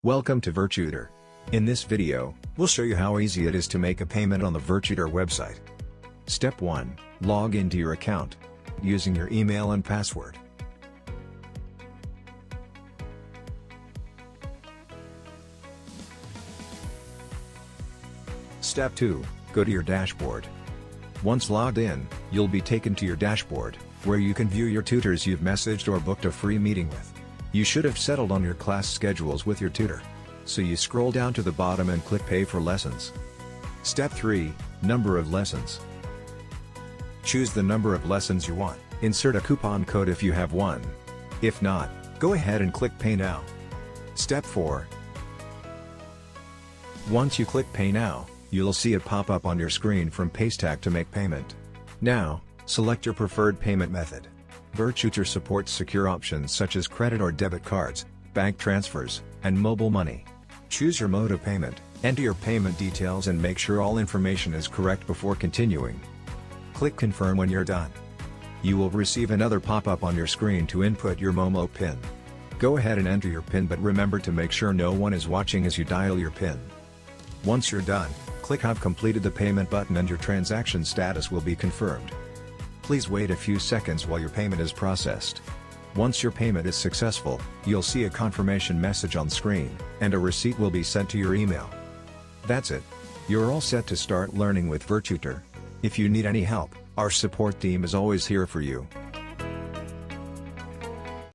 Welcome to Virtutor. In this video, we'll show you how easy it is to make a payment on the Virtutor website. Step 1. Log into your account using your email and password. Step 2. Go to your dashboard. Once logged in, you'll be taken to your dashboard, where you can view your tutors you've messaged or booked a free meeting with. You should have settled on your class schedules with your tutor. So you scroll down to the bottom and click Pay for Lessons. Step 3. Number of lessons. Choose the number of lessons you want. Insert a coupon code if you have one. If not, go ahead and click Pay Now. Step 4. Once you click Pay Now, you'll see it pop up on your screen from Paystack to make payment. Now, select your preferred payment method. Virtutor supports secure options such as credit or debit cards, bank transfers, and mobile money. Choose your mode of payment, enter your payment details and make sure all information is correct before continuing. Click Confirm when you're done. You will receive another pop-up on your screen to input your Momo PIN. Go ahead and enter your PIN, but remember to make sure no one is watching as you dial your PIN. Once you're done, click I've completed the payment button and your transaction status will be confirmed. Please wait a few seconds while your payment is processed. Once your payment is successful, you'll see a confirmation message on screen, and a receipt will be sent to your email. That's it. You're all set to start learning with Virtutor. If you need any help, our support team is always here for you.